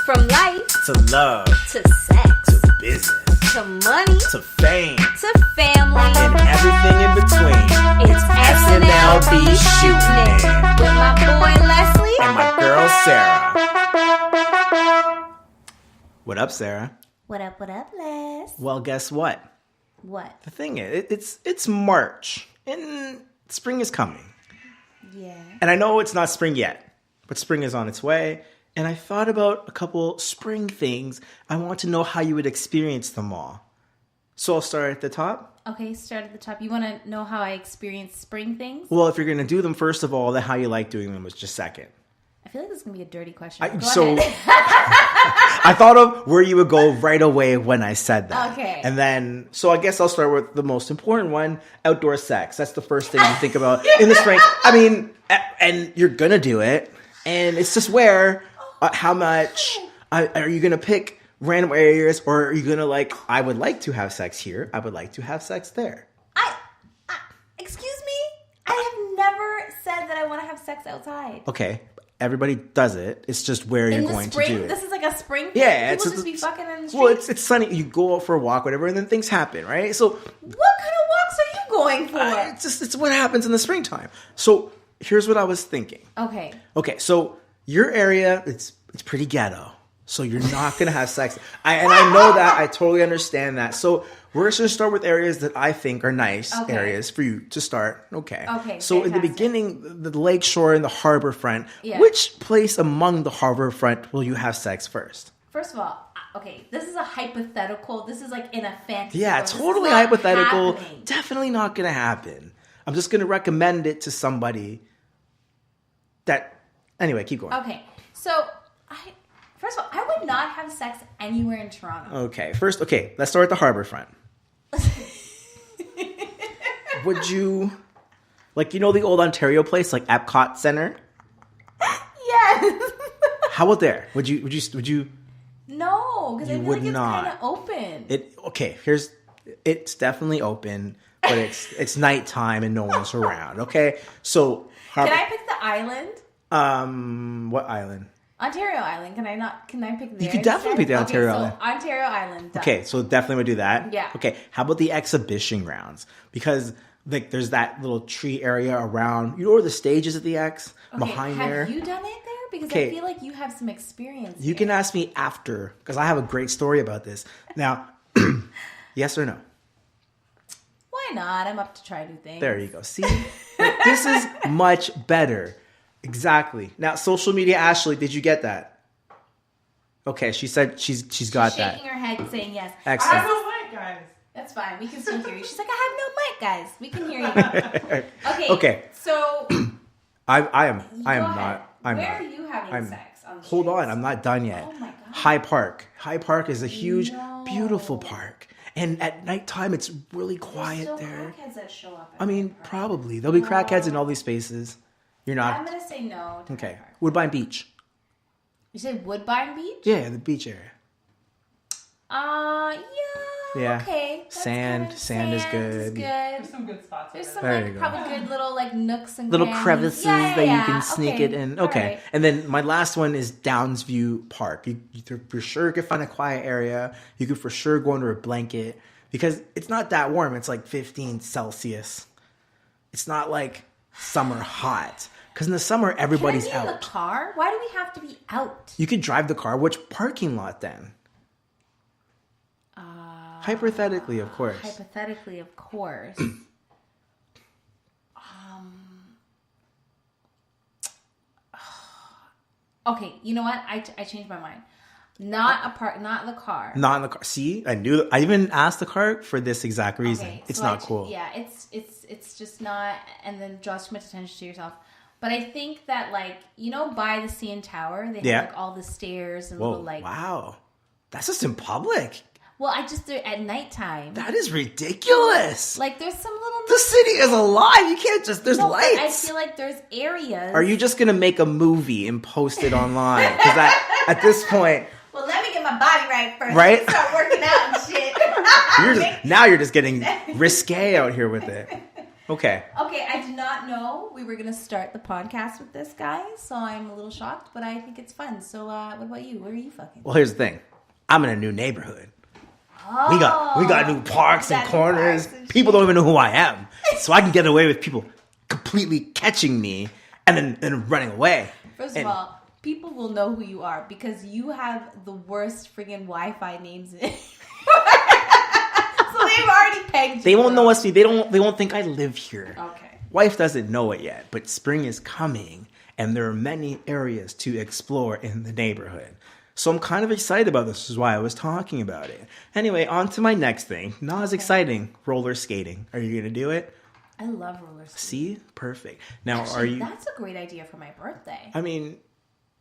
From life to love to sex to business to money to fame to family and everything in between. It's SnL B Shoot'n It with my boy Leslie And my girl Sarah. What up, Sarah? What up, Les? Well, guess what? What? The thing is, it's March and spring is coming. Yeah. And I know it's not spring yet, but spring is on its way. And I thought about a couple spring things. I want to know how you would experience them all. So I'll start at the top. Okay, start at the top. You want to know how I experience spring things? Well, if you're going to do them, first of all, then how you like doing them was just second. I feel like this is going to be a dirty question. Go So ahead. I thought of where you would go right away when I said that. Okay. And then, so I guess I'll start with the most important one, outdoor sex. That's the first thing you think about in the spring. I mean, and you're going to do it. And it's just where, how much, are you going to pick random areas, or are you going to I would like to have sex here. I would like to have sex there. Excuse me? I have never said that I want to have sex outside. Okay. Everybody does it. It's just where you're going to do it. This is like a spring thing? Yeah. People just be fucking in the street? Well, it's sunny. You go out for a walk, whatever, and then things happen, right? So what kind of walks are you going for? it's what happens in the springtime. So here's what I was thinking. Okay, so your area, it's pretty ghetto. So you're not going to have sex. I know that. I totally understand that. So we're just going to start with areas that I think are nice areas for you to start. Okay. So fantastic. in the beginning, the lakeshore and the harbor front, Yeah. which place among the harbor front will you have sex first? first of all, okay, this is a hypothetical. This is like in a fantasy. Yeah, world. This is totally not hypothetical. happening. Definitely not going to happen. I'm just going to recommend it to somebody that... Anyway, keep going. Okay, so first of all, I would not have sex anywhere in Toronto. Okay, let's start at the harbor front. Would you... the old Ontario place, like Epcot Center? Yes. How about there? Would you... No, because I You feel would like it's not. kind of open. It's definitely open, but it's nighttime and no one's around. Okay, so Can I pick the island? what island? Ontario Island. Can I pick there? You could definitely pick the Ontario so Island. Ontario Island. Done. Okay, so definitely would do that. Yeah. Okay, how about the exhibition grounds? Because there's that little tree area around. You know where the stage is at the X behind there. Have you done it there? Because Okay. I feel like you have some experience. You can ask me after, because I have a great story about this. Now, yes or no? Why not? I'm up to try new things. There you go. See, this is much better. Exactly. Now, social media, Ashley, did you get that? Okay, she said she's got that. Shaking her head, saying yes. Excellent. I have no mic, guys. That's fine. We can still hear you. She's like, I have no mic, guys. We can hear you. Okay. Okay. So I am go ahead. not. I'm Where not. are you having sex? On the Hold streets? on, I'm not done yet. Oh my God. High Park. High Park is a huge, No. beautiful park. And at nighttime, it's really There's quiet still there. crackheads that show up. I mean, probably. There'll be crackheads in all these spaces. You're I'm not. gonna say no. To Okay. Hyde Park. Woodbine Beach. You said Woodbine Beach? Yeah, the beach area. Yeah. Yeah. Okay. That's Sand kinda- is sand good. There's some good spots. There's over some There you go. probably good little nooks and Little crannies. crevices Yeah, that you yeah. can sneak Okay. it in. All Okay. right. And then my last one is Downsview Park. You for sure could find a quiet area. You could for sure go under a blanket because it's not that warm. It's like 15 Celsius. It's not like summer hot. Because in the summer, everybody's Can I be in out. the car? Why do we have to be out? You could drive the car. Which parking lot then? Hypothetically, of course. Hypothetically, of course. Okay, you know what? I changed my mind. Not a park, not the car. Not in the car. See, I knew. I even asked the car for this exact reason. Okay, It's so not cool. Yeah, it's just not, and then draws too much attention to yourself. But I think that by the CN Tower, they Yeah. have all the stairs and Whoa! little Wow, that's just in public. Well, at nighttime. That is ridiculous. There's some little. The city is alive. You can't just. There's No, but lights. I feel like there's areas. Are you just gonna make a movie and post it online? Because at this point, Well, let me get my body right first. Right? Let me start working out and shit. you're just getting risque out here with it. Okay. Okay, I did not know we were going to start the podcast with this, guys, so I'm a little shocked, but I think it's fun. So, what about you? Where are you fucking? Well, here's the thing. I'm in a new neighborhood. We got new parks and corners. People don't even know who I am. So I can get away with people completely catching me and then running away. First of all, people will know who you are because you have the worst friggin' Wi-Fi names in it. So they've already pegged you. They won't know us. They won't think I live here. Okay. Wife doesn't know it yet, but spring is coming and there are many areas to explore in the neighborhood. So I'm kind of excited about this. This is why I was talking about it. Anyway, on to my next thing. Not as exciting. Roller skating. Are you going to do it? I love roller skating. See? Perfect. Now, Actually, are you... That's a great idea for my birthday. I mean,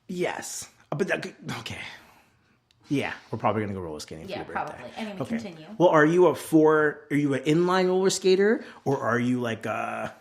yes. But, okay. Yeah, we're probably going to go roller skating for your birthday. Probably. Anyway, okay. Continue. Well, are you an inline roller skater? Or are you like the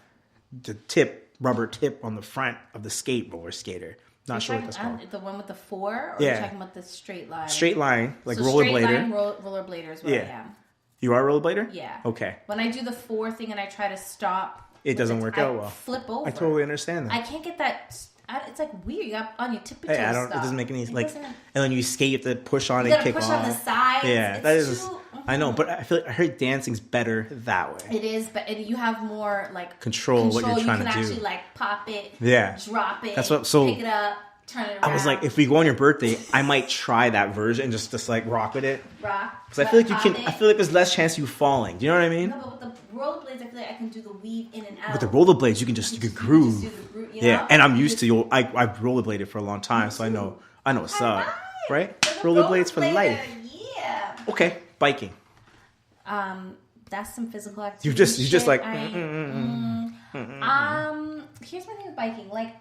rubber tip on the front of the skate roller skater? Not sure what that's called. The one with the 4? Or are you talking about the straight line? Straight line, like so rollerblader. Straight line rollerblader is what I am. You are a rollerblader? Yeah. Okay. When I do the 4 thing and I try to stop... It doesn't work out well. Flip over. I totally understand that. I can't get that... It's like weird. You got on your tippy toes It doesn't make any... And when you skate, you have to push on and kick off. You gotta push on the sides. Yeah, that is... I know, but I feel like I heard dancing's better that way. It is, but you have more like control what you're trying to do. You can actually like pop it, drop it, that's what. So pick it up, turn it around. I was like, if we go on your birthday, I might try that version, just like rock with it. Rock. Because I feel like you can. I feel like there's less chance of you falling. Do you know what I mean? No, but with the rollerblades, I feel like I can do the weave in and out. With the rollerblades, you can groove. Just do the groove, yeah, and I'm used to. I've rollerbladed for a long time, so I know what's up. Right? Rollerblades for life. Yeah. Okay, biking. That's some physical activity. You just like. Here's my thing with biking. Like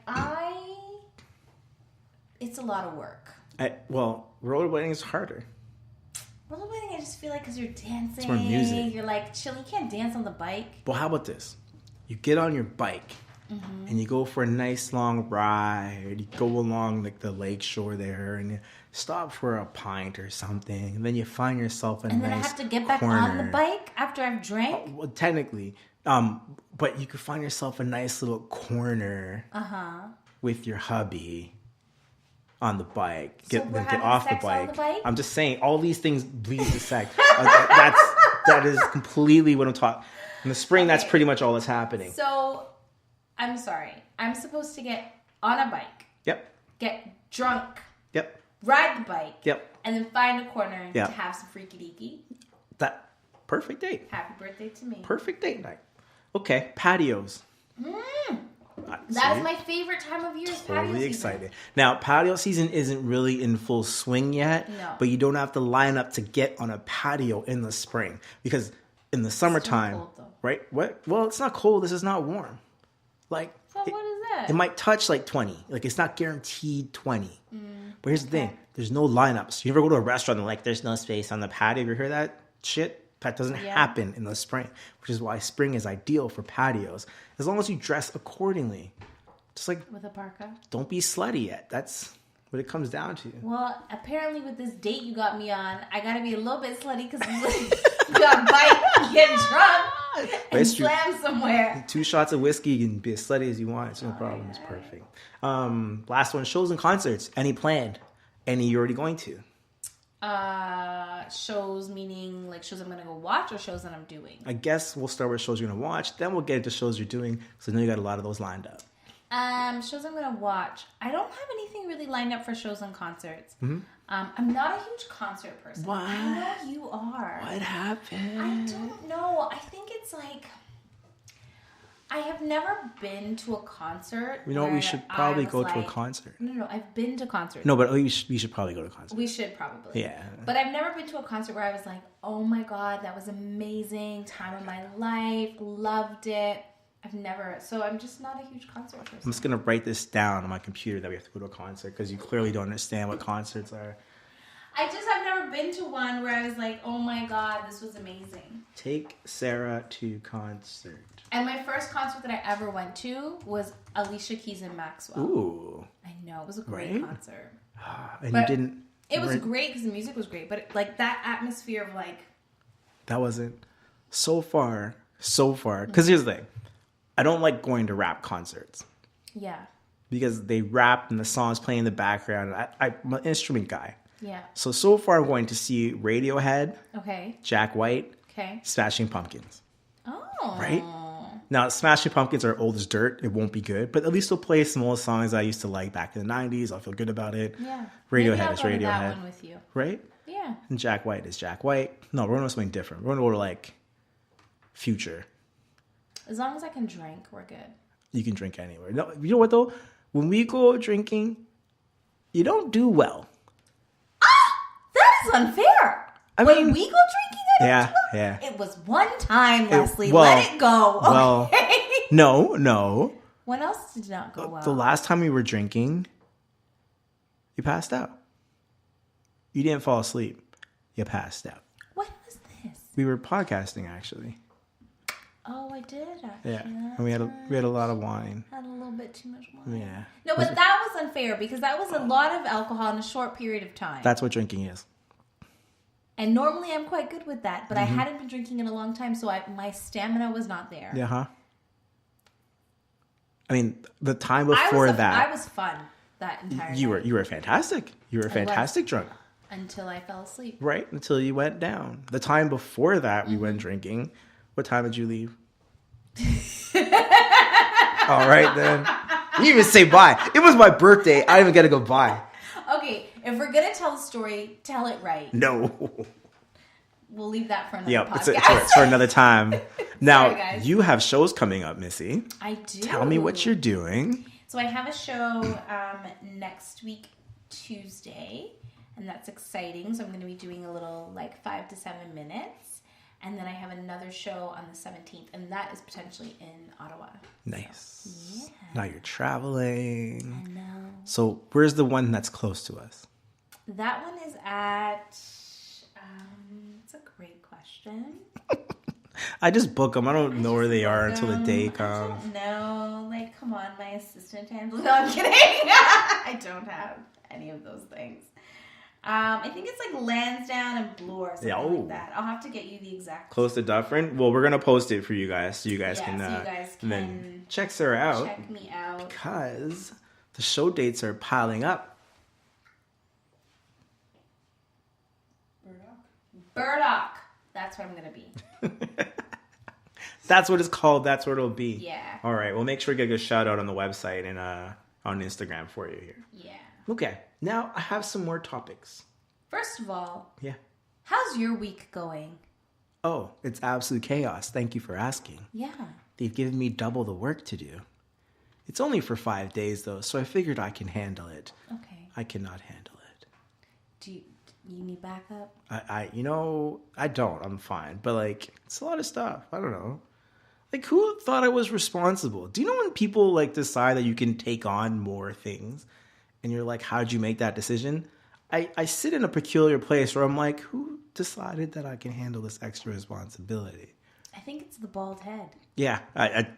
it's a lot of work. Rollerblading is harder. Rollerblading, I just feel like because you're dancing, it's more music. You're like chilling. You can't dance on the bike. Well, how about this? You get on your bike and you go for a nice long ride. You go along like the lake shore there and you stop for a pint or something. And then you find yourself in a nice corner. And then I have to get back on the bike after I've drank? Well, technically. But you could find yourself a nice little corner with your hubby on the bike. Get off the bike. I'm just saying, all these things lead to sex. That is completely what I'm talking. In the spring, that's pretty much all that's happening. So, I'm sorry. I'm supposed to get on a bike. Yep. Get drunk. Yep. Ride the bike. Yep. And then find a corner to have some freaky deaky. That perfect date. Happy birthday to me. Perfect date night. Okay, patios. That's my favorite time of year. Totally excited. Now, patio season isn't really in full swing yet. No. But you don't have to line up to get on a patio in the spring because in the summertime, cold, though. Right? What? Well, it's not cold. This is not warm. Like, so what is that? It might touch like 20. Like, it's not guaranteed 20. But here's the thing. There's no lineups. You ever go to a restaurant and like, there's no space on the patio. Have you heard that shit? That doesn't happen in the spring, which is why spring is ideal for patios. As long as you dress accordingly. Just like... with a parka? Don't be slutty yet. That's what it comes down to. Well, apparently with this date you got me on, I got to be a little bit slutty because you got a bike, get drunk, and slam somewhere. 2 shots of whiskey, you can be as slutty as you want. It's no problem. It's perfect. Last one, shows and concerts. Any planned? Any you're already going to? Shows meaning like shows I'm gonna go watch or shows that I'm doing? I guess we'll start with shows you're gonna watch, then we'll get into shows you're doing, so I know you got a lot of those lined up. Shows I'm gonna watch. I don't have anything really lined up for shows and concerts. I'm not a huge concert person. What? I know you are. What happened? I don't know. I think it's like I have never been to a concert. You know what? We should probably go to a concert. No, I've been to concerts. No, but we should probably go to a concert. We should probably. Yeah. But I've never been to a concert where I was like, oh my God, that was amazing. Time of my life. Loved it. I've never. So I'm just not a huge concert person. I'm just going to write this down on my computer that we have to go to a concert because you clearly don't understand what concerts are. I've never been to one where I was like, oh my God, this was amazing. Take Sarah to concert. And my first concert that I ever went to was Alicia Keys and Maxwell. Ooh. I know. It was a great concert. And you didn't... It was great because the music was great. But like that atmosphere of like... That wasn't... So far. Because here's the thing. I don't like going to rap concerts Yeah. because they rap and the song's playing in the background. I'm an instrument guy. Yeah. So far I'm going to see Radiohead, Okay. Jack White, Okay. Smashing Pumpkins. Oh. Right? Now, Smashing Pumpkins are old as dirt. It won't be good, but at least they'll play some old songs I used to like back in the 90s. I'll feel good about it. Yeah. Radiohead Maybe I'll is go to Radiohead. that one with you. Right? Yeah. And Jack White is Jack White. No, we're going to something different. We're going to go to like Future. As long as I can drink, we're good. You can drink anywhere. No, you know what though? When we go drinking, you don't do well. That is unfair. I When mean- we go drinking, I don't Yeah, do well. yeah. It was one time, Leslie. well, Let it go. well, Okay. No. When else did not go well? The last time we were drinking, you passed out. You didn't fall asleep. You passed out. When was this? We were podcasting actually. Oh, I did actually. Yeah, That's and we had right. a lot of wine. Had a little bit too much wine. Yeah, No, but that was unfair because that was a lot of alcohol in a short period of time. that's what drinking is. And normally I'm quite good with that, but Mm-hmm. I hadn't been drinking in a long time, so my stamina was not there. Yeah, huh? I mean, the time before I that, was fun that entire you night were fantastic. You were a fantastic drunk. until I fell asleep. Right, until you went down. The time before that, we Mm-hmm. went drinking. What time did you leave? All right, then. You didn't even say bye. It was my birthday. I didn't even get to go bye. Okay, if we're gonna tell the story, tell it right. No. We'll leave that for another Yep, podcast. it's for another time. Now, Sorry, guys. you have shows coming up, Missy. I do. Tell me what you're doing. So I have a show next week, Tuesday, and that's exciting. So I'm going to be doing a little 5 to 7 minutes. And then I have another show on the 17th, and that is potentially in Ottawa. Nice. Yeah. Now you're traveling. I know. So where's the one that's close to us? That one is at, it's a great question. I just book them. I don't know where they are until the day I comes. don't know. Come on, my assistant handles. No, I'm kidding. I don't have any of those things. I think it's Lansdowne and Bloor, something like that. I'll have to get you the exact. Close to Dufferin? Well, we're going to post it for you guys so you guys Yeah, can, so you guys and then can check her out. check me out. Because the show dates are piling up. Burdock. That's where I'm going to be. That's what it's called. That's what it'll be. Yeah. All right. Well, make sure to get a shout out on the website and on Instagram for you here. Yeah. Okay. Now I have some more topics. First of all, Yeah. how's your week going? Oh, it's absolute chaos. Thank you for asking. Yeah. They've given me double the work to do. It's only for 5 days, though, so I figured I can handle it. Okay. I cannot handle it. Do you need backup? I don't. I'm fine. But, it's a lot of stuff. I don't know. Who thought I was responsible? Do you know when people, decide that you can take on more things? And you're like, how'd you make that decision? I sit in a peculiar place where I'm like, who decided that I can handle this extra responsibility? I think it's the bald head. Yeah,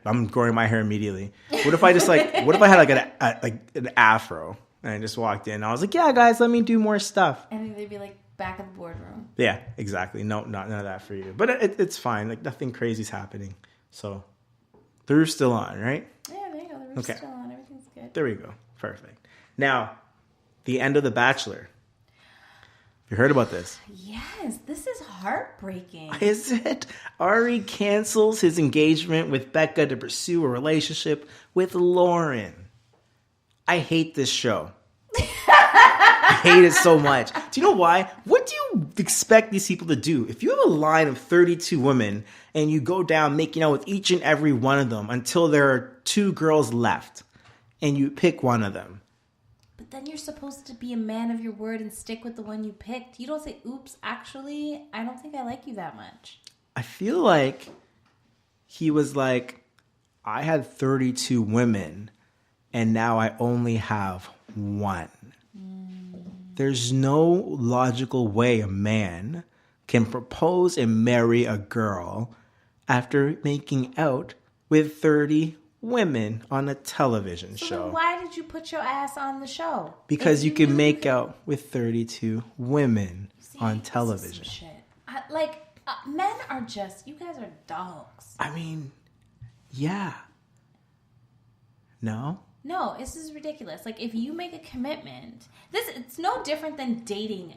I'm growing my hair immediately. What if I just what if I had an afro and I just walked in? And I was like, yeah, guys, let me do more stuff. And then they'd be back in the boardroom. Yeah, exactly. No, none of that for you. But it's fine. Nothing crazy's happening. So the roof's still on, right? Yeah, there you go. The roof's Okay. still on. Everything's good. There we go. Perfect. Now, the end of The Bachelor. Have you heard about this? Yes, this is heartbreaking. Is it? Ari cancels his engagement with Becca to pursue a relationship with Lauren. I hate this show. I hate it so much. Do you know why? What do you expect these people to do? If you have a line of 32 women and you go down making out with each and every one of them until there are 2 girls left and you pick one of them. But then you're supposed to be a man of your word and stick with the one you picked. You don't say, oops, actually, I don't think I like you that much. I feel like he was like, I had 32 women and now I only have one. There's no logical way a man can propose and marry a girl after making out with 30 women on a television So show. then why did you put your ass on the show? Because If you can knew make that- out with 32 women See, on this is television. some shit. Men are just, you guys are dogs. I mean, yeah. No? No, this is ridiculous. Like, if you make a commitment, it's no different than dating.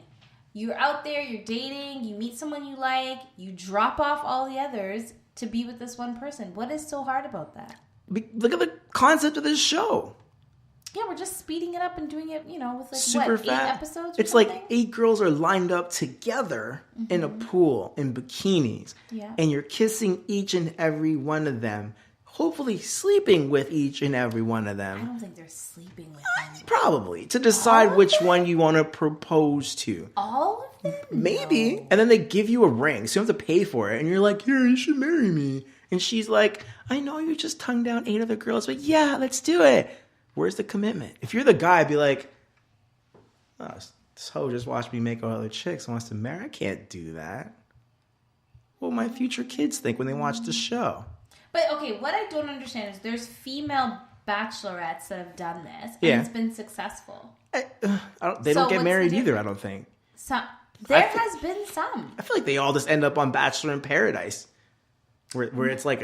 You're out there, you're dating, you meet someone you like, you drop off all the others to be with this one person. What is so hard about that? Look at the concept of this show. Yeah, we're just speeding it up and doing it, with like, Super what, 8 fast. episodes or It's something? like 8 girls are lined up together in a pool in bikinis. Yeah. And you're kissing each and every one of them. Hopefully sleeping with each and every one of I them. don't think they're sleeping with them. Probably. To decide which one you want to propose to. All of them? Maybe. No. And then they give you a ring. So you have to pay for it. And you're like, here, you should marry me. And she's like, I know you just tongued down 8 other girls, but yeah, let's do it. Where's the commitment? If you're the guy, I'd be like, oh, this hoe just watched me make all other chicks and wants to marry. I can't do that. What will my future kids think when they watch the show? But, okay, what I don't understand is there's female bachelorettes that have done this, and Yeah. it's been successful. They don't So get what's married the either, I difference? don't think. There thi- has been some. I feel like they all just end up on Bachelor in Paradise. Where it's like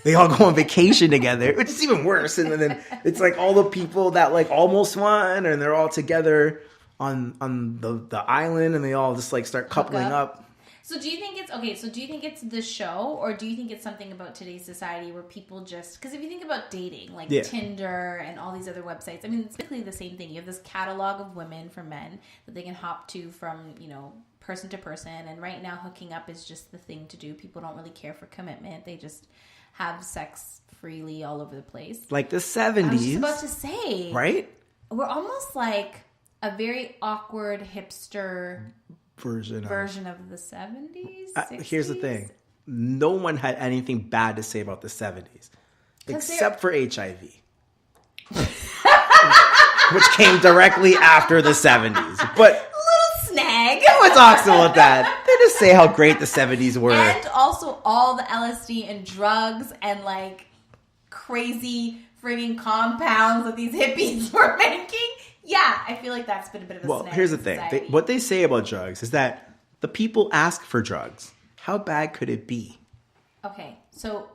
they all go on vacation together, which is even worse. And then it's like all the people that like almost won, and they're all together on the island, and they all just like start coupling up. So do you think it's okay? So do you think it's the show, or do you think it's something about today's society where people just, because if you think about dating, like Tinder and all these other websites, I mean, it's basically the same thing. You have this catalog of women for men that they can hop to from person to person, and right now hooking up is just the thing to do. People don't really care for commitment. They just have sex freely all over the place. Like the 70s. I was just about to say, right? We're almost like a very awkward hipster Version of the 70s, 60s. Here's the thing. No one had anything bad to say about the 70s. Except for HIV. Which came directly after the 70s. But Snag. no one talks about that. They just say how great the 70s were. And also all the LSD and drugs and like crazy frigging compounds that these hippies were making. Yeah, I feel like that's been a bit of a snag. Well, here's the thing. What they say about drugs is that the people ask for drugs. How bad could it be? Okay, so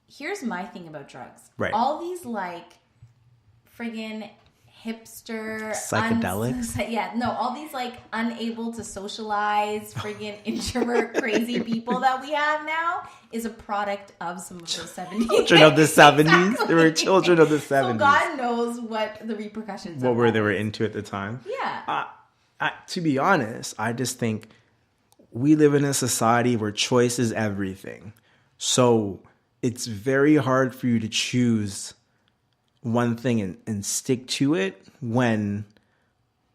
here's my thing about drugs. Right. All these like friggin' hipster psychedelics. All these like unable to socialize, friggin' introvert, crazy people that we have now is a product of some of the 70s. Children of the 70s. Exactly. They were children of the 70s. So God knows what the repercussions. What were they were into at the time? Yeah. To be honest, I just think we live in a society where choice is everything. So it's very hard for you to choose one thing and stick to it when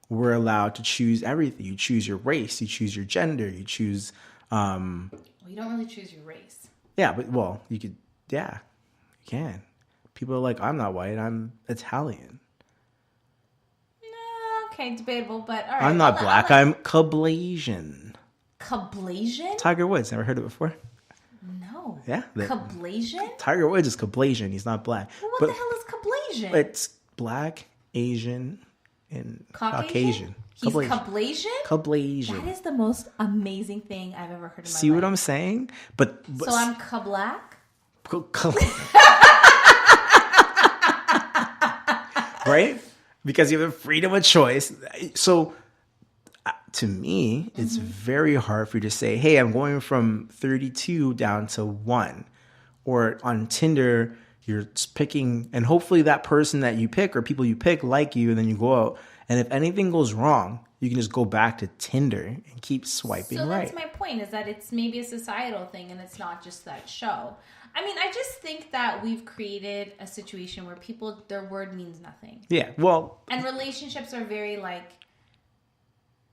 we're allowed to choose everything. You choose your race, you choose your gender, you choose... Well, you don't really choose your race. Yeah, but, well, you could... Yeah, you can. People are like, I'm not white, I'm Italian. Okay, debatable, but all right. I'm not black, I'm Cablasian. Cablasian? Tiger Woods, never heard of it before? No. Yeah. Cablasian? Tiger Woods is Cablasian. He's not black. Well, what the hell is Cablasian? It's black, Asian, and Caucasian. He's Cablasian? Cablasian. That is the most amazing thing I've ever heard in my life. See what I'm saying? But so I'm Cablack? Right? Because you have freedom of choice. So to me, it's very hard for you to say, hey, I'm going from 32 down to 1. Or on Tinder, you're picking, and hopefully that person that you pick or people you pick like you, and then you go out. And if anything goes wrong, you can just go back to Tinder and keep swiping right. So that's my point, is that it's maybe a societal thing and it's not just that show. I mean, I just think that we've created a situation where people, their word means nothing. Yeah, well... And relationships are very, like,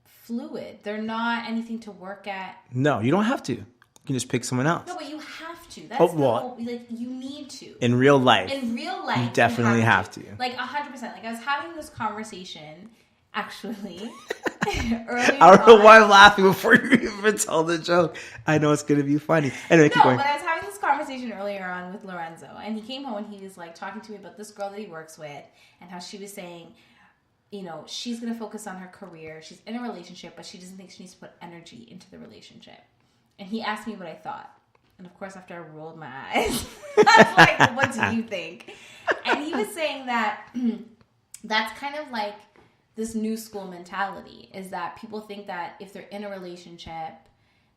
fluid. They're not anything to work at. No, you don't have to. You can just pick someone else. No, but you have to. That's like, you need to. In real life. In real life, you definitely have to. Like, 100%. Like, I was having this conversation, actually, earlier I don't know on. why I'm laughing before you even tell the joke. I know it's going to be funny. Anyway, keep going. But I was having this conversation earlier on with Lorenzo, and he came home and he was, like, talking to me about this girl that he works with, and how she was saying, you know, she's going to focus on her career. She's in a relationship, but she doesn't think she needs to put energy into the relationship. And he asked me what I thought. And of course, after I rolled my eyes, I was like, what do you think? And he was saying that that's kind of like this new school mentality, is that people think that if they're in a relationship,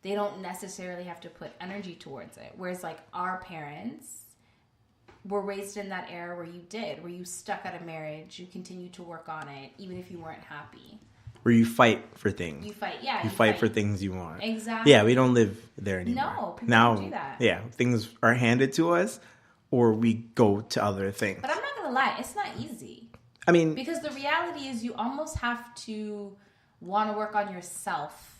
they don't necessarily have to put energy towards it. Whereas like our parents were raised in that era where you stuck at a marriage, you continued to work on it, even if you weren't happy. Where you fight for things. You fight, yeah. You fight for things you want. Exactly. Yeah, we don't live there anymore. No, people now, don't do that. Yeah, things are handed to us, or we go to other things. But I'm not going to lie, it's not easy. I mean... Because the reality is you almost have to want to work on yourself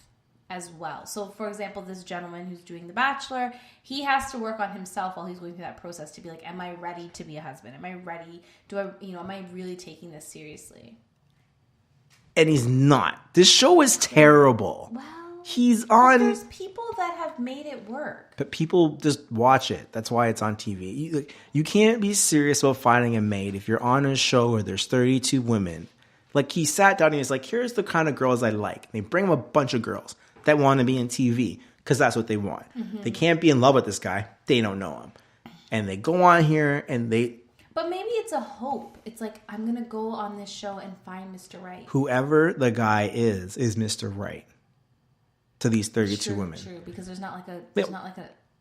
as well. So, for example, this gentleman who's doing The Bachelor, he has to work on himself while he's going through that process to be like, am I ready to be a husband? Am I ready? Am I really taking this seriously? And he's not. This show is terrible. Well, he's on... There's people that have made it work. But people just watch it. That's why it's on TV. You can't be serious about finding a mate if you're on a show where there's 32 women. Like, he sat down and he's like, here's the kind of girls I like. And they bring him a bunch of girls that want to be in TV because that's what they want. Mm-hmm. They can't be in love with this guy. They don't know him. And they go on here and they... But maybe it's a hope. It's like, I'm going to go on this show and find Mr. Right. Whoever the guy is Mr. Right to these 32 women. True, because there's not like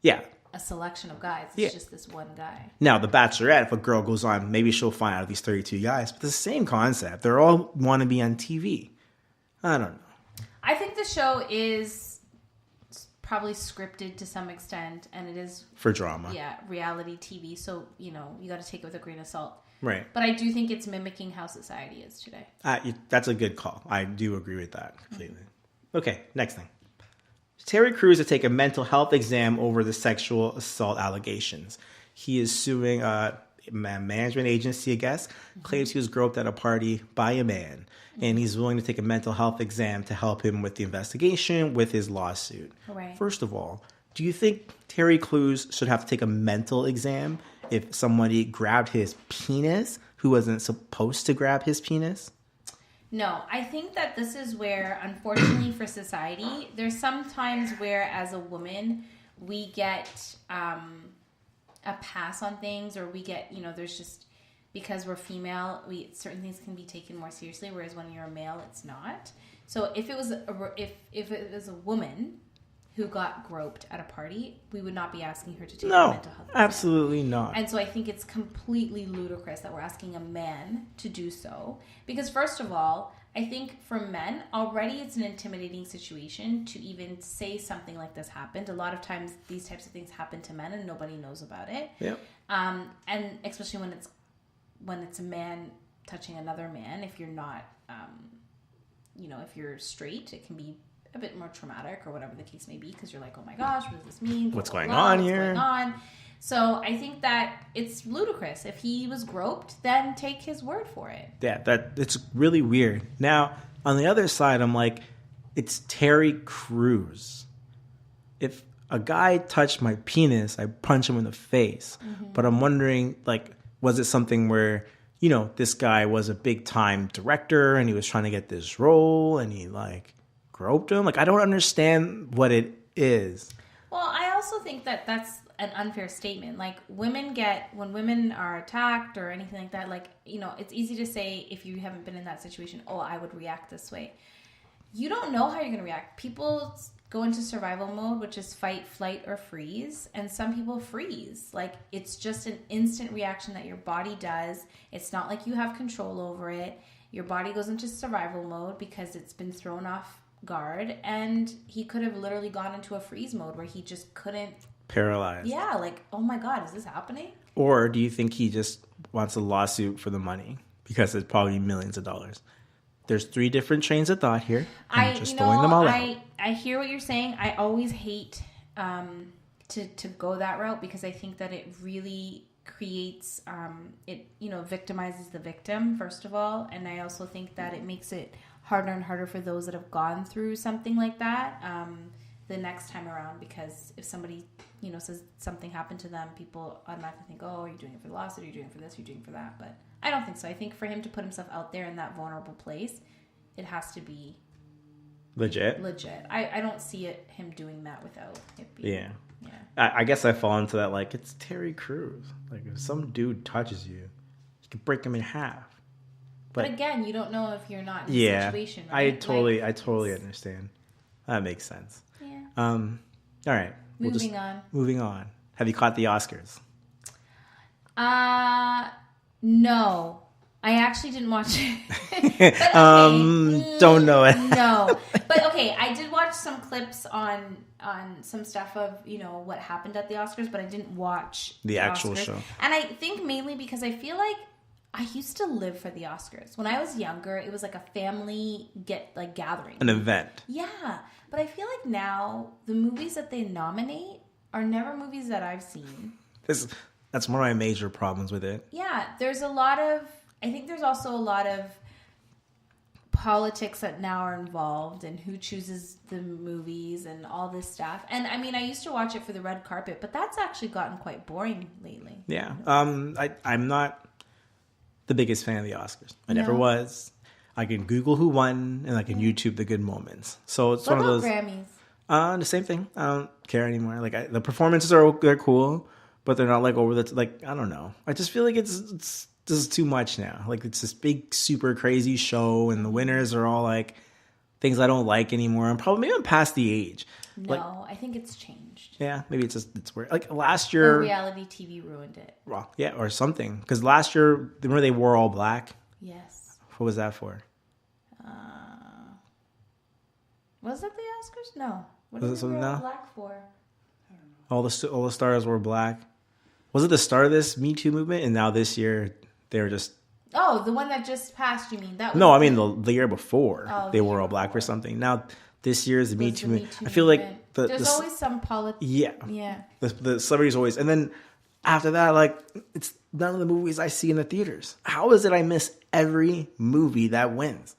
a selection of guys. It's just this one guy. Now, The Bachelorette, if a girl goes on, maybe she'll find out of these 32 guys. But it's the same concept. They all want to be on TV. I don't know. I think the show is probably scripted to some extent, and it is for drama. Yeah, reality TV. So, you got to take it with a grain of salt. Right. But I do think it's mimicking how society is today. That's a good call. I do agree with that completely. Mm-hmm. Okay, next thing. Terry Crews to take a mental health exam over the sexual assault allegations. He is suing a management agency, I guess, claims he was groped at a party by a man, and he's willing to take a mental health exam to help him with the investigation with his lawsuit. Right. First of all, do you think Terry Crews should have to take a mental exam if somebody grabbed his penis who wasn't supposed to grab his penis? No, I think that this is where, unfortunately for society, there's some times where as a woman, we get a pass on things, or we get, there's just, because we're female, certain things can be taken more seriously, whereas when you're a male, it's not. So if it was a woman who got groped at a party, we would not be asking her to take a mental health exam. Absolutely not. And so I think it's completely ludicrous that we're asking a man to do so. Because first of all, I think for men, already it's an intimidating situation to even say something like this happened. A lot of times these types of things happen to men and nobody knows about it. Yep. And especially when it's a man touching another man, if you're not, if you're straight, it can be a bit more traumatic or whatever the case may be, because you're like, oh my gosh, what does this mean? What's going on here? So I think that it's ludicrous. If he was groped, then take his word for it. Yeah, it's really weird. Now, on the other side, I'm like, it's Terry Crews. If a guy touched my penis, I punch him in the face. Mm-hmm. But I'm wondering, like, was it something where, this guy was a big time director and he was trying to get this role and he groped him? Like, I don't understand what it is. Well, I also think that that's an unfair statement. Like, when women are attacked or anything like that, it's easy to say, if you haven't been in that situation, oh, I would react this way. You don't know how you're going to react. People go into survival mode, which is fight, flight, or freeze. And some people freeze. Like, it's just an instant reaction that your body does. It's not like you have control over it. Your body goes into survival mode because it's been thrown off guard, and he could have literally gone into a freeze mode where he just couldn't. Paralyzed. Yeah, like, oh my God, is this happening? Or do you think he just wants a lawsuit for the money? Because it's probably millions of dollars. There's 3 different trains of thought here. I'm just throwing them all out. I hear what you're saying. I always hate to go that route, because I think that it really creates, victimizes the victim, first of all. And I also think that it makes it harder and harder for those that have gone through something like that the next time around, because if somebody says something happened to them, people automatically think, oh, you're doing it for the lawsuit, you're doing it for this, you're doing it for that. But I don't think so. I think for him to put himself out there in that vulnerable place, it has to be legit. I don't see him doing that without it being Yeah. I guess I fall into that, like, it's Terry Crews. Like, if some dude touches you, you can break him in half. But again, you don't know if you're not in yeah, the situation, right? I totally understand. That makes sense. Yeah. All right. Moving on. Have you caught the Oscars? No. I actually didn't watch it. But don't know it. No. But okay, I did watch some clips on some stuff of, what happened at the Oscars, but I didn't watch the actual Oscars. show. And I think mainly because I feel like I used to live for the Oscars. When I was younger, it was like a family gathering. An event. Yeah. But I feel like now the movies that they nominate are never movies that I've seen. That's one of my major problems with it. Yeah. I think there's also a lot of politics that now are involved and who chooses the movies and all this stuff. And I mean, I used to watch it for the red carpet, but that's actually gotten quite boring lately. Yeah. I'm not the biggest fan of the Oscars. I never was. I can Google who won and I can YouTube the good moments. So it's one of those Grammys. The same thing. I don't care anymore. Like the performances they're cool, but they're not like over the I don't know. I just feel like it's this is too much now. Like it's this big super crazy show and the winners are all like things I don't like anymore. Maybe I'm past the age. No, I think it's changed. Yeah, maybe it's weird. Like last year, or reality TV ruined it. Well, yeah, or something. Because last year, remember they wore all black? Yes. What was that for? Was it the Oscars? No. What Was did it something they wear now? black for? All the stars wore black. Was it the start of this Me Too movement? And now this year they were just. Oh, the one that just passed. You mean that? No, I mean the year before they wore all black before. for something. Now this year is the Me Too movement. I feel movement. like there's always some politics. Yeah. Yeah. The celebrities always, and then after that, like it's none of the movies I see in the theaters. How is it I miss every movie that wins?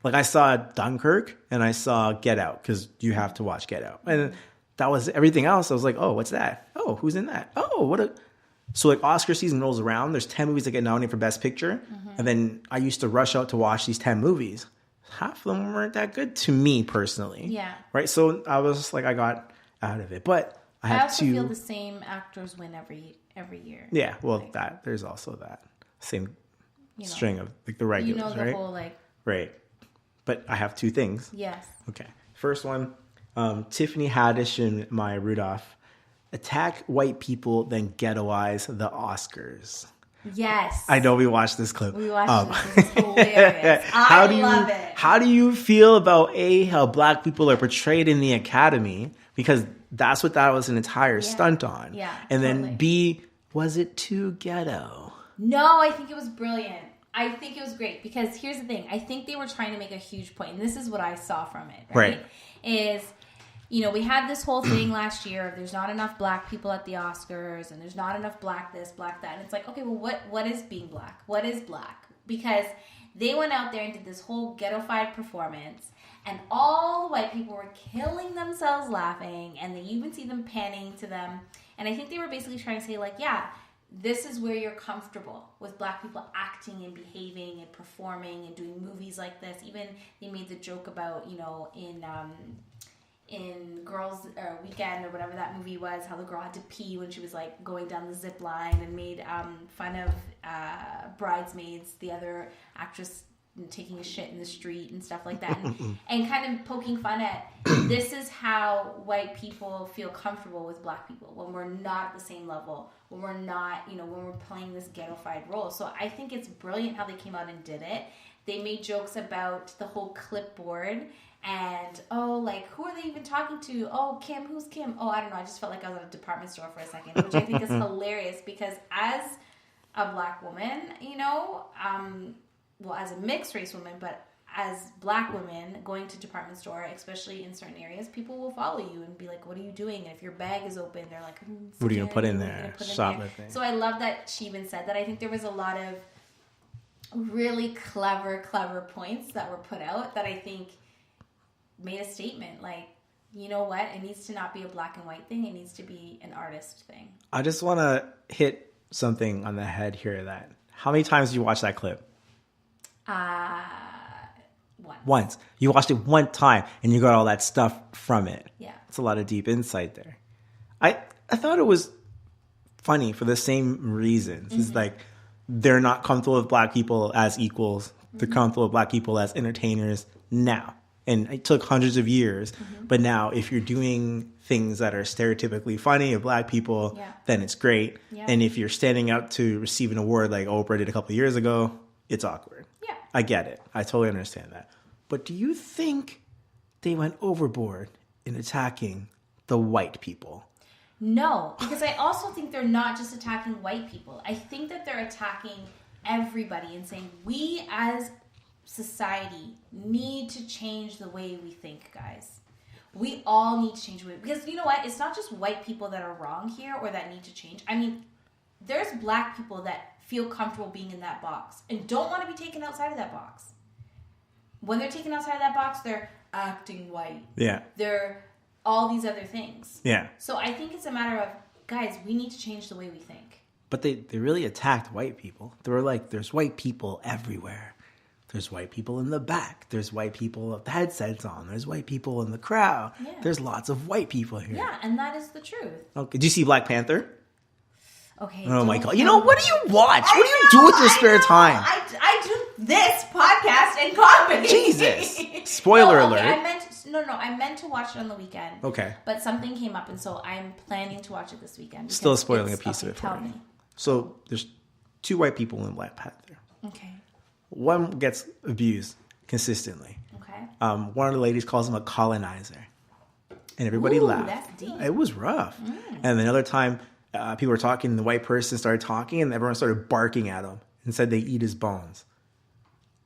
Like I saw Dunkirk and I saw Get Out because you have to watch Get Out, and that was everything else. I was like, oh, what's that? Oh, who's in that? Oh, what a. So like Oscar season rolls around. There's 10 movies that get nominated for Best Picture, and then I used to rush out to watch these 10 movies. Half of them weren't that good to me personally. Yeah. Right. So I was just like, I got out of it, but I also feel the same actors win every year. Yeah. Well, there's also that same string of like the regulars, the right? whole like. Right. But I have two things. Yes. Okay. First one, Tiffany Haddish and Maya Rudolph attack white people, then ghettoize the Oscars. Yes. I know we watched this clip. We watched this. It's hilarious. I love it. How do you feel about how black people are portrayed in the Academy? Because that's what that was an entire stunt on. Yeah. And totally. then B, was it too ghetto? No, I think it was brilliant. I think it was great because here's the thing. I think they were trying to make a huge point, and this is what I saw from it. Right. Is, we had this whole thing last year of there's not enough black people at the Oscars, and there's not enough black this, black that. And it's like, okay, well, what is being black? What is black? Because they went out there and did this whole ghetto-fied performance, and all the white people were killing themselves laughing, and they even see them panning to them. And I think they were basically trying to say, like, yeah, this is where you're comfortable with black people acting and behaving and performing and doing movies like this. Even they made the joke about, in Girls Weekend or whatever that movie was, how the girl had to pee when she was like going down the zip line, and made fun of Bridesmaids, the other actress taking a shit in the street and stuff like that, and kind of poking fun at this is how white people feel comfortable with black people when we're not at the same level, when we're not, when we're playing this ghettofied role. So I think it's brilliant how they came out and did it. They made jokes about the whole clipboard and, who are they even talking to? Oh, Kim, who's Kim? Oh, I don't know. I just felt like I was at a department store for a second, which I think is hilarious because as a black woman, as a mixed race woman, but as black women going to department store, especially in certain areas, people will follow you and be like, what are you doing? And if your bag is open, they're like, what are you going to put in there? Shoplifting. So I love that she even said that. I think there was a lot of really clever points that were put out that I think made a statement. Like, you know what? It needs to not be a black and white thing. It needs to be an artist thing. I just want to hit something on the head here. That how many times did you watch that clip? Once. You watched it one time and you got all that stuff from it. Yeah. It's a lot of deep insight there. I thought it was funny for the same reasons. It's like they're not comfortable with black people as equals. They're comfortable with black people as entertainers now. And it took hundreds of years. But now if you're doing things that are stereotypically funny of black people, then it's great. Yeah. And if you're standing up to receive an award like Oprah did a couple of years ago, it's awkward. Yeah. I get it. I totally understand that. But do you think they went overboard in attacking the white people? No, because I also think they're not just attacking white people. I think that they're attacking everybody and saying we as society need to change the way we think, guys. We all need to change the way, because you know what? It's not just white people that are wrong here or that need to change. I mean, there's black people that feel comfortable being in that box and don't want to be taken outside of that box. When they're taken outside of that box, they're acting white. Yeah. They're all these other things. Yeah. So I think it's a matter of, guys, we need to change the way we think. But they really attacked white people. They were like, there's white people everywhere. There's white people in the back. There's white people with headsets on. There's white people in the crowd. Yeah. There's lots of white people here. Yeah, and that is the truth. Okay. Did you see Black Panther? Okay. Oh my God. You know, what do you watch? What do you do with your spare time? I do this podcast and comedy. Jesus. Spoiler alert. I meant to watch it on the weekend. Okay. But something came up, and so I'm planning to watch it this weekend. Still spoiling a piece of it for tell me. me. So there's 2 white people in Black Panther. Okay. One gets abused consistently. Okay. One of the ladies calls him a colonizer. And everybody Ooh, laughed. that's deep. It was rough. And another time, people were talking, and the white person started talking, and everyone started barking at him and said they eat his bones.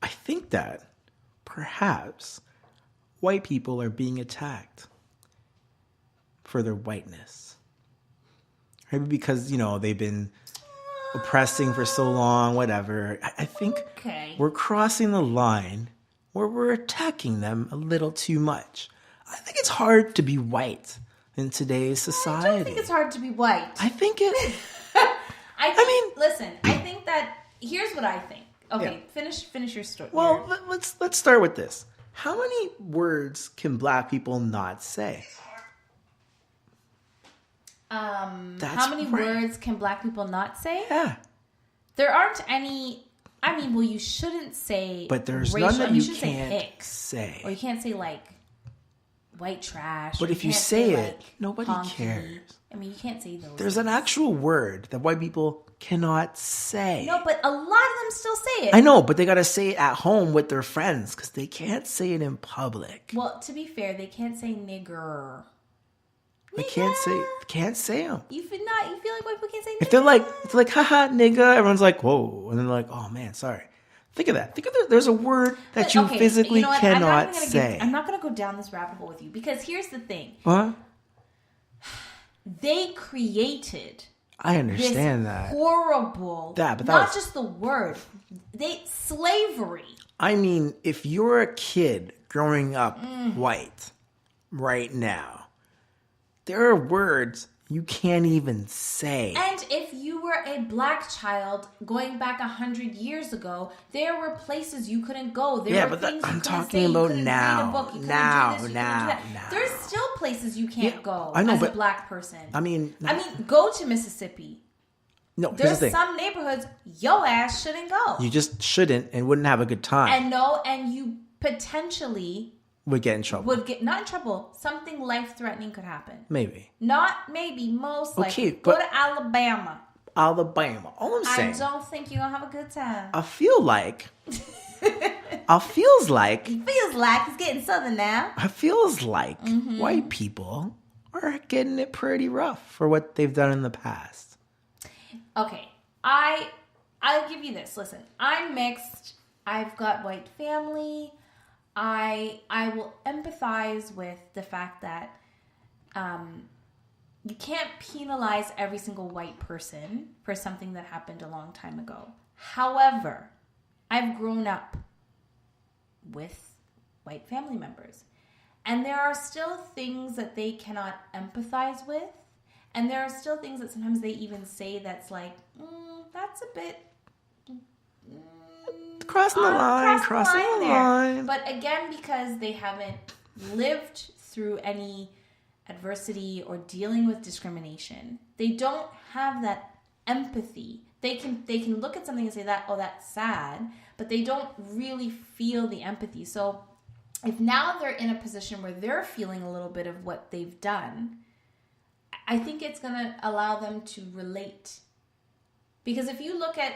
I think that perhaps white people are being attacked for their whiteness. Maybe because, they've been oppressing for so long, whatever. I think we're crossing the line where we're attacking them a little too much. I think it's hard to be white in today's society. I don't think it's hard to be white. I think it... listen, I think that... Here's what I think. Okay, finish your story. Well, let's start with this. How many words can black people not say? How many words can black people not say? Yeah. There aren't any... I mean, well, you shouldn't say but there's racial, none that you can't say. Or you can't say, like, white trash. But if you say it, nobody cares. I mean, you can't say those. There's an actual word that white people cannot say. No, but a lot of them still say it. I know, but they got to say it at home with their friends because they can't say it in public. Well, to be fair, they can't say nigger. They can't say them. You feel like white people can't say nigger? If they're like, haha, nigga, everyone's like, whoa. And then they're like, oh man, sorry. Think of that. There's a word that you physically cannot say. I'm not going to go down this rabbit hole with you because here's the thing. Huh? They created... I understand that. Horrible. But not just the word. Slavery. I mean, if you're a kid growing up white right now, there are words you can't even say. And if you were a black child going back 100 years ago, there were places you couldn't go. There were things I'm you talking couldn't say. about You couldn't now. read a book. You couldn't Now. do this. You couldn't do that. There's still places you can't go I know, as but a black person. I mean, go to Mississippi. No, here's There's the thing. some neighborhoods your ass shouldn't go. You just shouldn't and wouldn't have a good time. And you potentially would get in trouble. Not in trouble. Something life-threatening could happen. Maybe. Not maybe, most likely. Okay, go to Alabama. All I'm saying. I don't think you're gonna have a good time. I feels like He feels like he's getting southern now. I feels like white people are getting it pretty rough for what they've done in the past. Okay. I'll give you this. Listen, I'm mixed. I've got white family. I will empathize with the fact that you can't penalize every single white person for something that happened a long time ago. However, I've grown up with white family members, and there are still things that they cannot empathize with, and there are still things that sometimes they even say that's like, that's a bit... Crossing the line. But again, because they haven't lived through any adversity or dealing with discrimination, they don't have that empathy. They can look at something and say that, oh, that's sad, but they don't really feel the empathy. So if now they're in a position where they're feeling a little bit of what they've done, I think it's going to allow them to relate. Because if you look at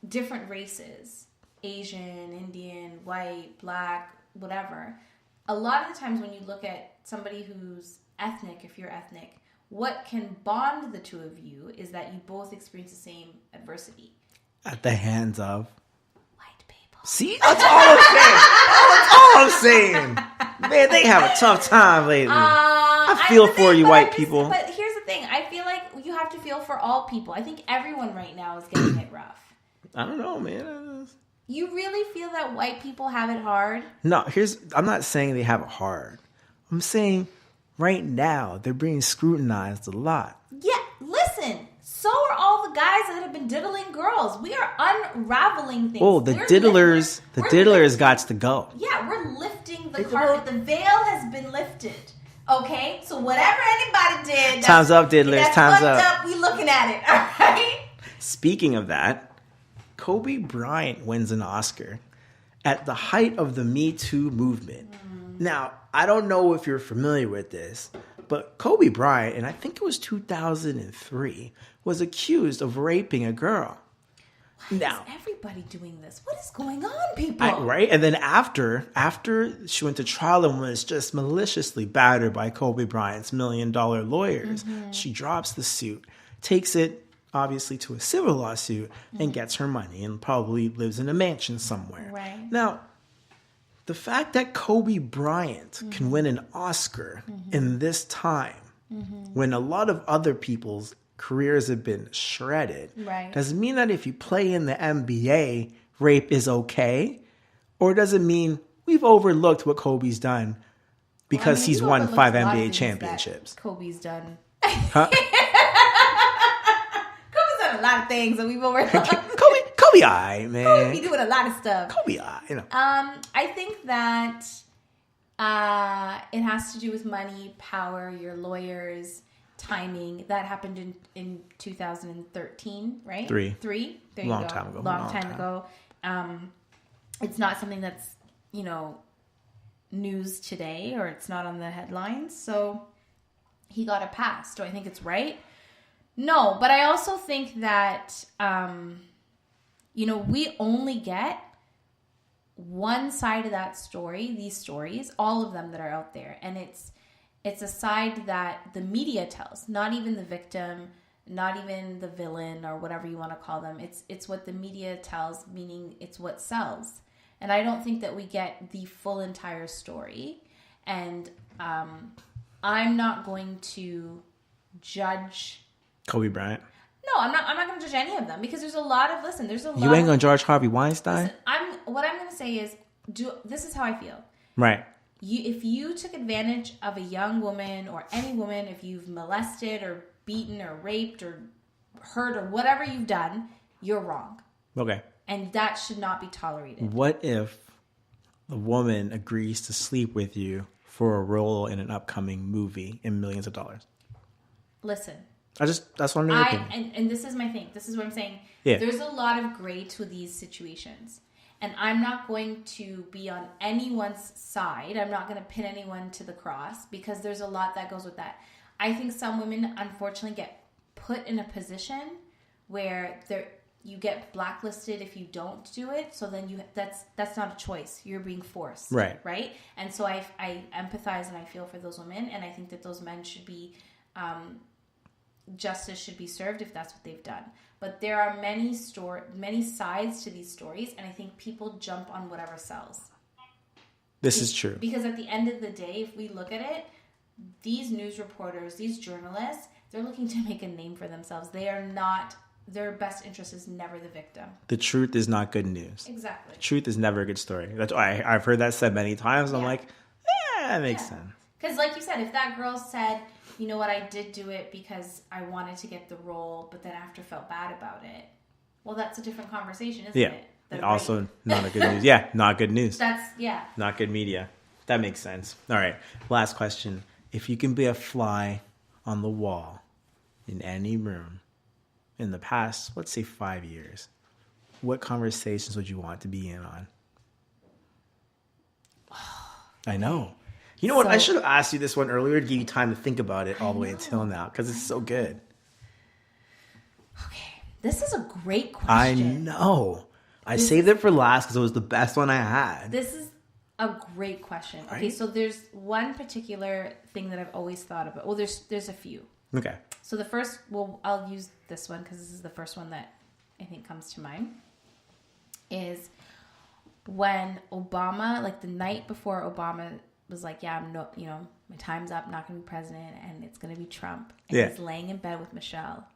different races, Asian, Indian, white, black, whatever, a lot of the times when you look at somebody who's ethnic, if you're ethnic, what can bond the two of you is that you both experience the same adversity. At the hands of White people. See? That's all I'm saying. Man, they have a tough time lately. I feel for you, white people. But here's the thing. I feel like you have to feel for all people. I think everyone right now is getting it rough. I don't know, man. You really feel that white people have it hard? No, I'm not saying they have it hard. I'm saying right now they're being scrutinized a lot. Yeah, listen. So are all the guys that have been diddling girls. We are unraveling things. Oh, the diddlers got to go. Yeah, we're lifting the carpet. The veil has been lifted. Okay? So whatever anybody did. Time's up, diddlers. Time's up. We looking at it. All right? Speaking of that, Kobe Bryant wins an Oscar at the height of the Me Too movement. Now, I don't know if you're familiar with this, but Kobe Bryant, and I think it was 2003, was accused of raping a girl. Why is everybody doing this? What is going on, people? Right? And then after she went to trial and was just maliciously battered by Kobe Bryant's $1 million lawyers, she drops the suit, takes it obviously to a civil lawsuit, and gets her money and probably lives in a mansion somewhere. Right. Now, the fact that Kobe Bryant can win an Oscar in this time, when a lot of other people's careers have been shredded, does it mean that if you play in the NBA, rape is okay? Or does it mean we've overlooked what Kobe's done because he's won 5 NBA championships? Kobe's done. Huh? A lot of things that we've overlooked. Kobe, I man. Kobe be doing a lot of stuff. Kobe, you know. I think that it has to do with money, power, your lawyers, timing. That happened in 2013, right? Three. There you Long go. time ago. Long time ago. It's not something that's news today, or it's not on the headlines. So he got a pass. Do I think it's right? No, but I also think that, we only get one side of that story, these stories, all of them that are out there. And it's a side that the media tells, not even the victim, not even the villain or whatever you want to call them. It's what the media tells, meaning it's what sells. And I don't think that we get the full entire story. And I'm not going to judge Kobe Bryant. No, I'm not going to judge any of them because there's a lot. You ain't going to judge Harvey Weinstein? Listen, what I'm going to say is, this is how I feel. Right. If you took advantage of a young woman or any woman, if you've molested or beaten or raped or hurt or whatever you've done, you're wrong. Okay. And that should not be tolerated. What if the woman agrees to sleep with you for a role in an upcoming movie in millions of dollars? Listen. That's what I'm opinion. And this is my thing. This is what I'm saying. Yeah. There's a lot of gray to these situations. And I'm not going to be on anyone's side. I'm not going to pin anyone to the cross because there's a lot that goes with that. I think some women, unfortunately, get put in a position where you get blacklisted if you don't do it. So then that's not a choice. You're being forced. Right? And so I empathize and I feel for those women. And I think that those men should be... justice should be served if that's what they've done. But there are many sides to these stories, and I think people jump on whatever sells. This is true. Because at the end of the day, if we look at it, these news reporters, these journalists, they're looking to make a name for themselves. They are not, their best interest is never the victim. The truth is not good news. Exactly. The truth is never a good story. That's I've heard that said many times. And I'm like, that makes sense. Because like you said, if that girl said, you know what, I did do it because I wanted to get the role, but then after felt bad about it. Well, that's a different conversation, isn't it? Yeah. Also, not a good news. Yeah, not good news. Not good media. That makes sense. All right. Last question. if you can be a fly on the wall in any room in the past, let's say 5 years, what conversations would you want to be in on? I know. You know what? I should have asked you this one earlier to give you time to think about it all the way until now, because it's so good. Okay. This is a great question. I know. I saved it for last because it was the best one I had. This is a great question. Right? Okay, so there's one particular thing that I've always thought about. Well, there's a few. Okay. So the first, I'll use this one because this is the first one that I think comes to mind, is when Obama, like the night before Obama was like, yeah, my time's up, not going to be president, and it's going to be Trump. And he's laying in bed with Michelle.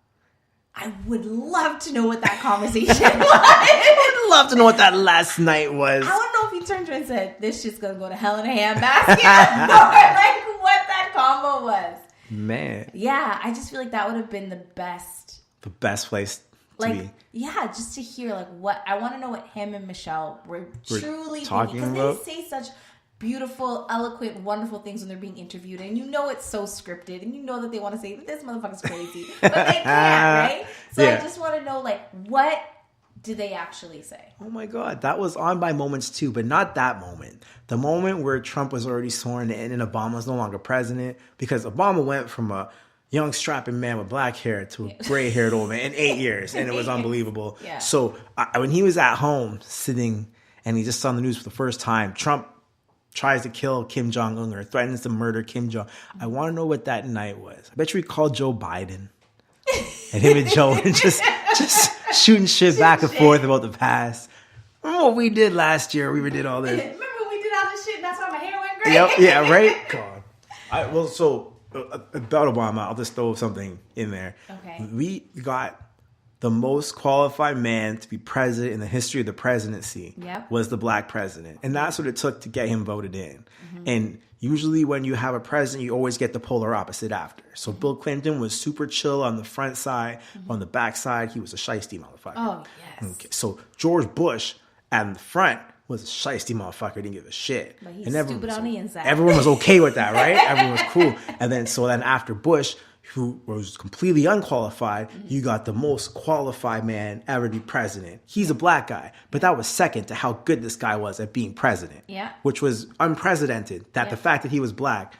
I would love to know what that conversation was. I would love to know what that last night was. I don't know if he turned to her and said, this shit's going to go to hell in a handbasket, or like what that combo was. Man. Yeah, I just feel like that would have been the best. The best place to be. Yeah, just to hear like what, I want to know what him and Michelle were truly talking thinking. about. Because they say such beautiful, eloquent, wonderful things when they're being interviewed, and you know it's so scripted, and you know that they want to say this motherfucker's crazy, but they can't, right? So I just want to know, like, what do they actually say? Oh my God, that was on by moments too, but not that moment. The moment where Trump was already sworn in and Obama was no longer president, because Obama went from a young strapping man with black hair to a gray-haired old man in 8 years, and it was unbelievable. Yeah. So when he was at home sitting and he just saw the news for the first time, Trump tries to kill Kim Jong-un or threatens to murder Kim Jong. I want to know what that night was. I bet you he called Joe Biden. And him and Joe and just shooting shit back and forth about the past. Remember what we did last year? We did all this. Remember when we did all this shit and that's why my hair went gray? Yep, yeah, right? God. So about Obama, I'll just throw something in there. Okay. We got the most qualified man to be president in the history of the presidency was the black president. And that's what it took to get him voted in. Mm-hmm. And usually when you have a president, you always get the polar opposite after. So Bill Clinton was super chill on the front side. Mm-hmm. On the back side, he was a shiesty motherfucker. Oh, yes. Okay. So George Bush at the front was a shiesty motherfucker, didn't give a shit. But he's stupid on the inside. Everyone was okay with that, right? Everyone was cool. And then after Bush, who was completely unqualified, you got the most qualified man ever to be president. He's a black guy, but that was second to how good this guy was at being president, which was unprecedented. That the fact that he was black,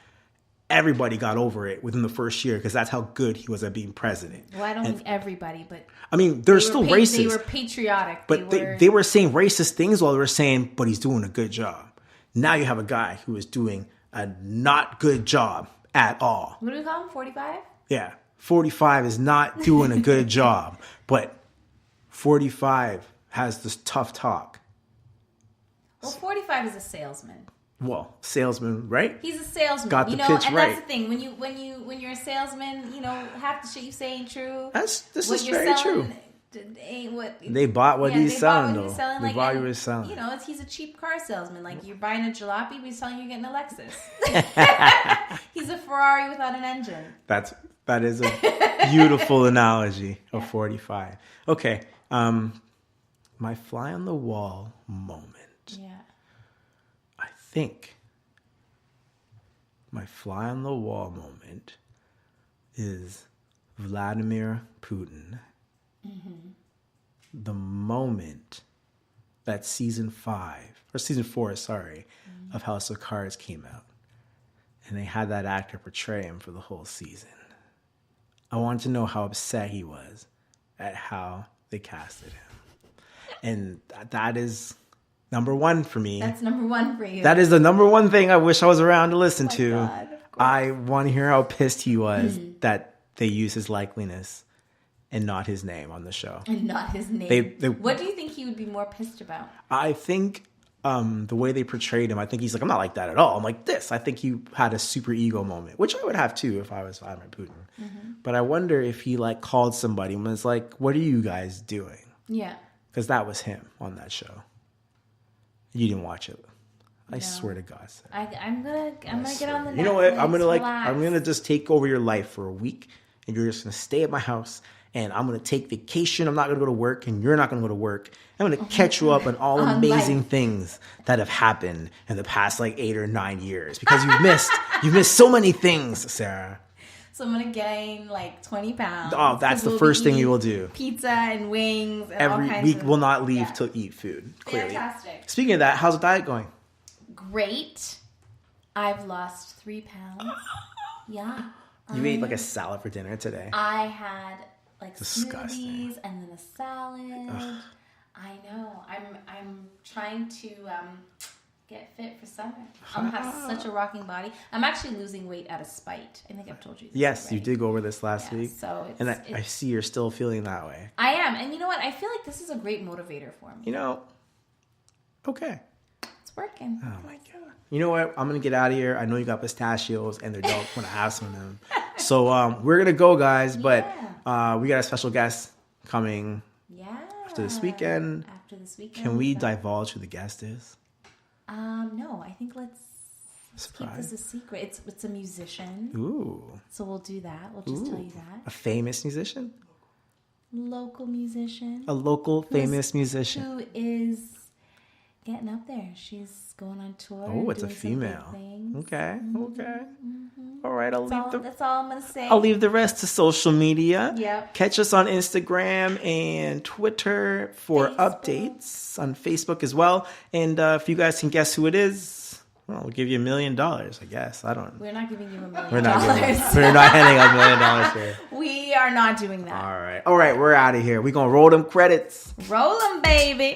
everybody got over it within the first year because that's how good he was at being president. Well, I don't think everybody, but I mean, there's still racist. They were patriotic, but they were saying racist things while they were saying, but he's doing a good job. Now you have a guy who is doing a not good job at all. What do we call him? 45? Yeah, 45 is not doing a good job, but 45 has this tough talk. Well, 45 is a salesman. Well, salesman, right? He's a salesman. Got the pitch and right. That's the thing. When you're a salesman, half the shit you say ain't true. This is very true. Ain't what they bought what he's selling, though. They bought what he's selling. He's a cheap car salesman. Like, you're buying a jalopy, but he's telling you you're getting a Lexus. He's a Ferrari without an engine. That is a beautiful analogy of 45. Okay, my fly on the wall moment. Yeah. I think my fly on the wall moment is Vladimir Putin. Mm-hmm. The moment that season 4, of House of Cards came out, and they had that actor portray him for the whole season. I wanted to know how upset he was at how they casted him. And that is number one for me. That's number one for you. That is the number one thing I wish I was around to listen to. God, I want to hear how pissed he was that they used his likeliness and not his name on the show. And not his name. What do you think he would be more pissed about? I think the way they portrayed him, I think he's like, I'm not like that at all. I'm like this. I think he had a super ego moment, which I would have too if I was Vladimir Putin. Mm-hmm. But I wonder if he called somebody and was like, what are you guys doing? Yeah. Because that was him on that show. You didn't watch it. I swear to God. I'm gonna get on the Netflix. You know what? I'm gonna just take over your life for a week, and you're just gonna stay at my house, and I'm going to take vacation. I'm not going to go to work, and you're not going to go to work. I'm going to catch you up on all amazing things that have happened in the past like 8 or 9 years because you've missed so many things, Sarah. So I'm going to gain like 20 pounds. Oh, that's the first thing you will do. Pizza and wings and all Every kinds week of, will not leave to eat food, clearly. Fantastic. Speaking of that, how's the diet going? Great. I've lost 3 pounds. Yeah. You ate like a salad for dinner today. I had like Disgusting. smoothies and then a salad. Ugh. I know. I'm trying to get fit for summer. I'm gonna have such a rocking body. I'm actually losing weight out of spite. I think I've told you this. Yes, already. you did go over this last week. So and I see you're still feeling that way. I am. And you know what? I feel like this is a great motivator for me. You know, okay. It's working. Oh my God. You know what? I'm going to get out of here. I know you got pistachios and they're dope when I have some of them. So we're going to go, guys. But we got a special guest coming after this weekend. Can we divulge who the guest is? No, I think let's keep this a secret. It's a musician. Ooh. So we'll do that. We'll just tell you that. A famous musician? Local musician. A local famous musician. Who is getting up there. She's going on tour. Oh, it's a doing some female. big things. Okay. All right, That's all I'm going to say. I'll leave the rest to social media. Yep. Catch us on Instagram and Twitter for updates, on Facebook as well. And if you guys can guess who it is, well, we'll give you $1 million, I guess. I don't know. We're not giving you $1 million. We're not handing out $1 million here. We are not doing that. All right, we're out of here. We're going to roll them credits. Roll them, baby.